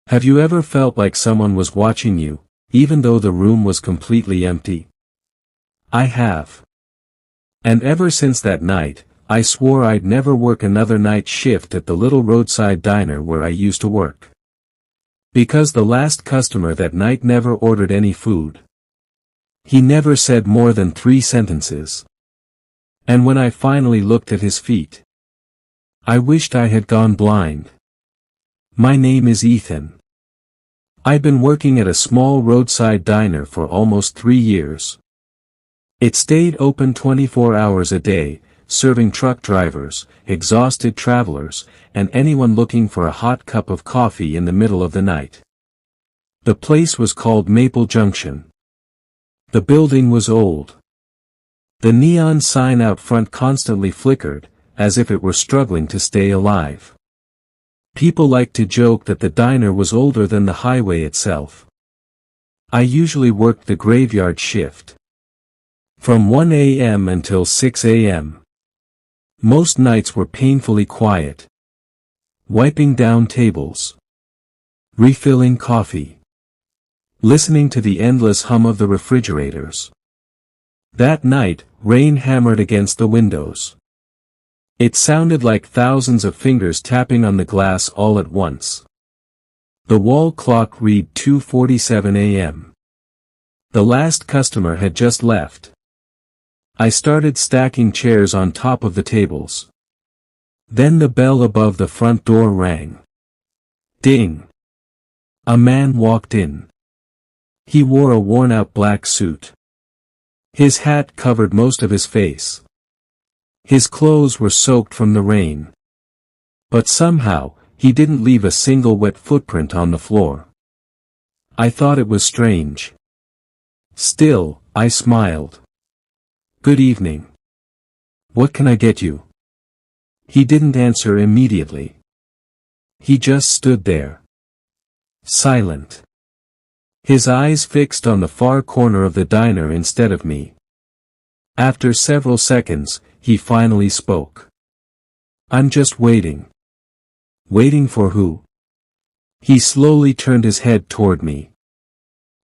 Have you ever felt like someone was watching you, even though the room was completely empty? I have. And ever since that night, I swore I'd never work another night shift at the little roadside diner where I used to work. Because the last customer that night never ordered any food. He never said more than 3 sentences. And when I finally looked at his feet, I wished I had gone blind. My name is Ethan. I've been working at a small roadside diner for almost 3 years. It stayed open 24 hours a day, serving truck drivers, exhausted travelers, and anyone looking for a hot cup of coffee in the middle of the night. The place was called Maple Junction. The building was old. The neon sign out front constantly flickered, as if it were struggling to stay alive. People liked to joke that the diner was older than the highway itself. I usually worked the graveyard shift. From 1 a.m. until 6 a.m. Most nights were painfully quiet. Wiping down tables. Refilling coffee. Listening to the endless hum of the refrigerators. That night, rain hammered against the windows. It sounded like thousands of fingers tapping on the glass all at once. The wall clock read 2:47 a.m. The last customer had just left. I started stacking chairs on top of the tables. Then the bell above the front door rang. Ding! A man walked in. He wore a worn-out black suit. His hat covered most of his face. His clothes were soaked from the rain. But somehow, he didn't leave a single wet footprint on the floor. I thought it was strange. Still, I smiled. Good evening. What can I get you? He didn't answer immediately. He just stood there. Silent. His eyes fixed on the far corner of the diner instead of me. After several seconds, he finally spoke. I'm just waiting. Waiting for who? He slowly turned his head toward me.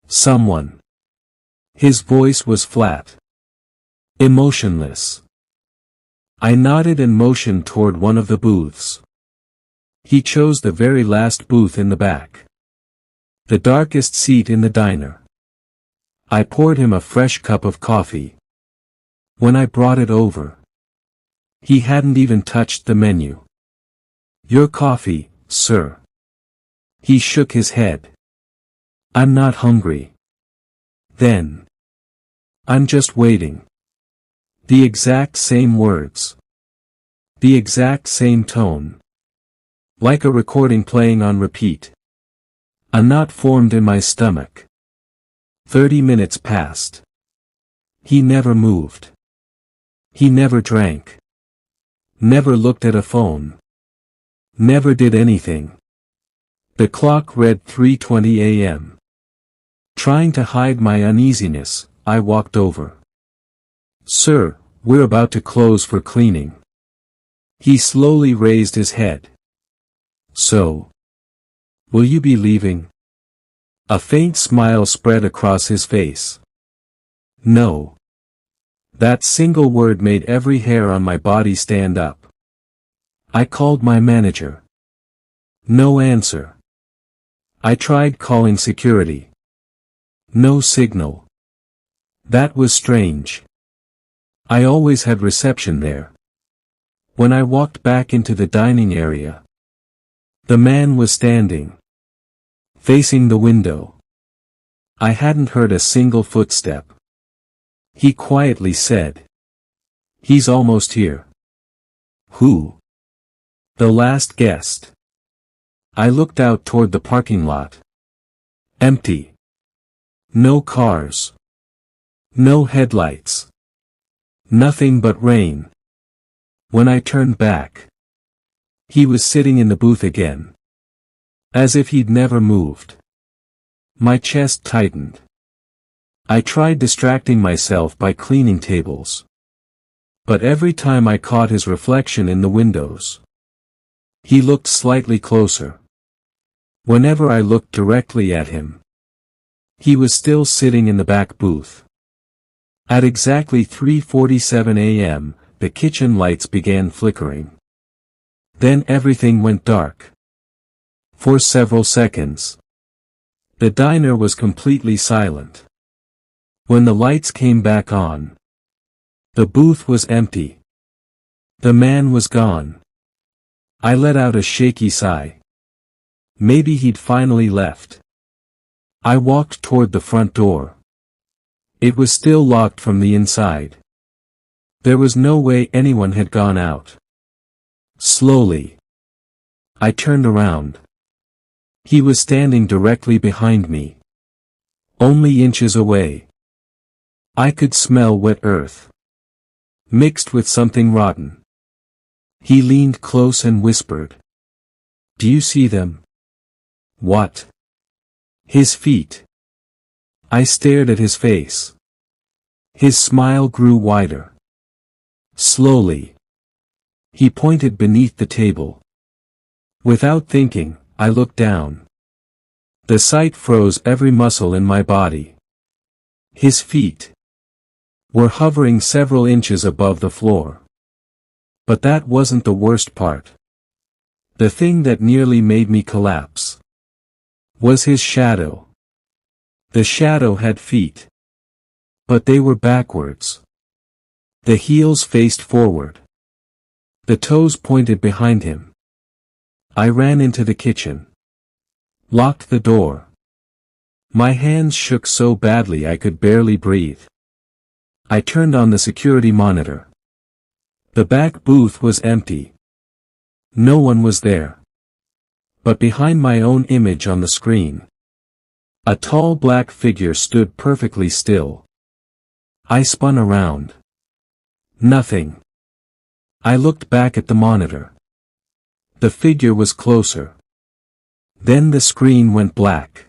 Someone. His voice was flat. Emotionless. I nodded and motioned toward one of the booths. He chose the very last booth in the back. The darkest seat in the diner. I poured him a fresh cup of coffee. When I brought it over, he hadn't even touched the menu. Your coffee, sir. He shook his head. I'm not hungry. Then. I'm just waiting. The exact same words. The exact same tone. Like a recording playing on repeat. A knot formed in my stomach. 30 minutes passed. He never moved. He never drank. Never looked at a phone. Never did anything. The clock read 3:20 a.m. Trying to hide my uneasiness, I walked over. Sir, we're about to close for cleaning. He slowly raised his head. So. Will you be leaving? A faint smile spread across his face. No. That single word made every hair on my body stand up. I called my manager. No answer. I tried calling security. No signal. That was strange. I always had reception there. When I walked back into the dining area, the man was standing, facing the window. I hadn't heard a single footstep. He quietly said, "He's almost here." Who? The last guest. I looked out toward the parking lot. Empty. No cars. No headlights. Nothing but rain. When I turned back, he was sitting in the booth again. As if he'd never moved. My chest tightened. I tried distracting myself by cleaning tables. But every time I caught his reflection in the windows, he looked slightly closer. Whenever I looked directly at him, he was still sitting in the back booth. At exactly 3:47 a.m., the kitchen lights began flickering. Then everything went dark. For several seconds, the diner was completely silent. When the lights came back on, the booth was empty. The man was gone. I let out a shaky sigh. Maybe he'd finally left. I walked toward the front door. It was still locked from the inside. There was no way anyone had gone out. Slowly, I turned around. He was standing directly behind me. Only inches away. I could smell wet earth, mixed with something rotten. He leaned close and whispered, "Do you see them?" "What?" "His feet." I stared at his face. His smile grew wider. Slowly, he pointed beneath the table. Without thinking, I looked down. The sight froze every muscle in my body. His feet were hovering several inches above the floor. But that wasn't the worst part. The thing that nearly made me collapse was his shadow. The shadow had feet. But they were backwards. The heels faced forward. The toes pointed behind him. I ran into the kitchen. Locked the door. My hands shook so badly I could barely breathe. I turned on the security monitor. The back booth was empty. No one was there. But behind my own image on the screen, a tall black figure stood perfectly still. I spun around. Nothing. I looked back at the monitor. The figure was closer. Then the screen went black.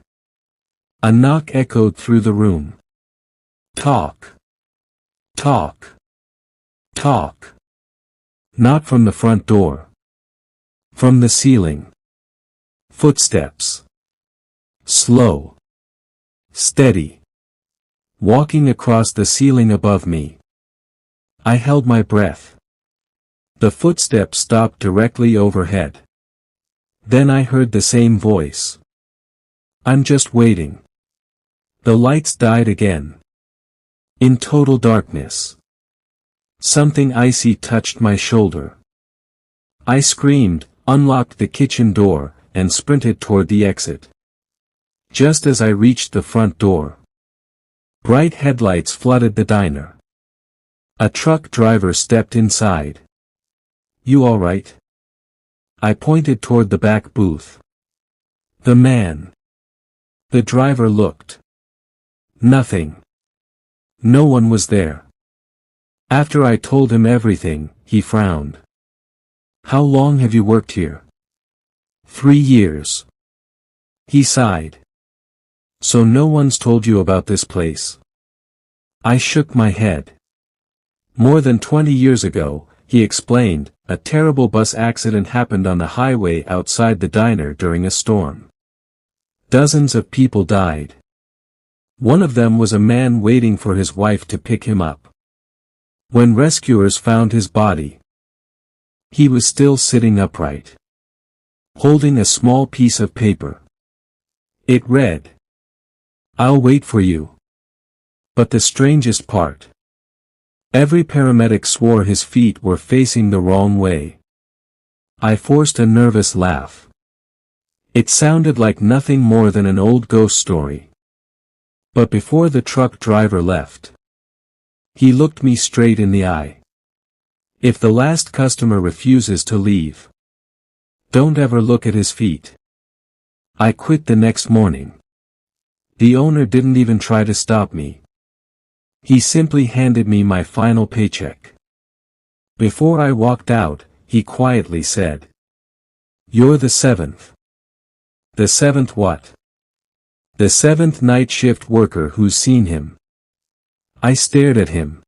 A knock echoed through the room. Talk. Talk. Talk. Not from the front door. From the ceiling. Footsteps. Slow. Steady. Walking across the ceiling above me. I held my breath. The footsteps stopped directly overhead. Then I heard the same voice. "I'm just waiting." The lights died again. In total darkness. Something icy touched my shoulder. I screamed, unlocked the kitchen door, and sprinted toward the exit. Just as I reached the front door, bright headlights flooded the diner. A truck driver stepped inside. "You all right?" I pointed toward the back booth. "The man." The driver looked. Nothing. No one was there. After I told him everything, he frowned. "How long have you worked here?" 3 years. He sighed. "So no one's told you about this place?" I shook my head. "More than 20 years ago," he explained, "a terrible bus accident happened on the highway outside the diner during a storm. Dozens of people died. One of them was a man waiting for his wife to pick him up. When rescuers found his body, he was still sitting upright, holding a small piece of paper. It read, 'I'll wait for you.' But the strangest part, every paramedic swore his feet were facing the wrong way." I forced a nervous laugh. It sounded like nothing more than an old ghost story. But before the truck driver left, he looked me straight in the eye. "If the last customer refuses to leave, don't ever look at his feet." I quit the next morning. The owner didn't even try to stop me. He simply handed me my final paycheck. Before I walked out, he quietly said, "You're the 7th. "The 7th what?" "The 7th night shift worker who's seen him." I stared at him.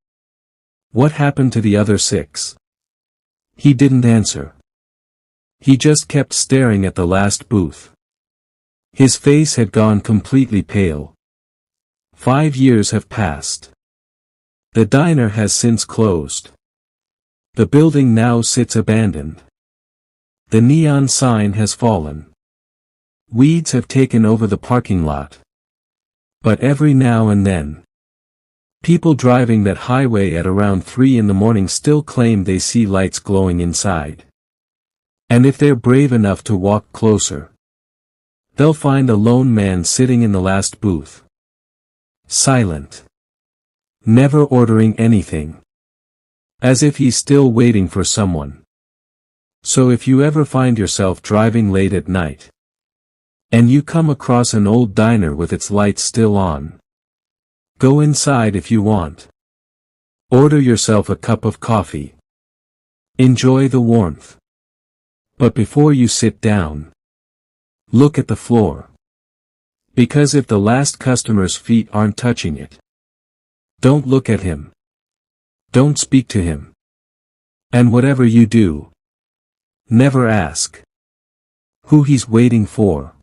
"What happened to the other 6? He didn't answer. He just kept staring at the last booth. His face had gone completely pale. 5 years have passed. The diner has since closed. The building now sits abandoned. The neon sign has fallen. Weeds have taken over the parking lot. But every now and then, people driving that highway at around 3 in the morning still claim they see lights glowing inside. And if they're brave enough to walk closer, they'll find a lone man sitting in the last booth. Silent. Never ordering anything. As if he's still waiting for someone. So if you ever find yourself driving late at night, and you come across an old diner with its lights still on, go inside if you want. Order yourself a cup of coffee. Enjoy the warmth. But before you sit down, look at the floor. Because if the last customer's feet aren't touching it, don't look at him. Don't speak to him. And whatever you do, never ask who he's waiting for.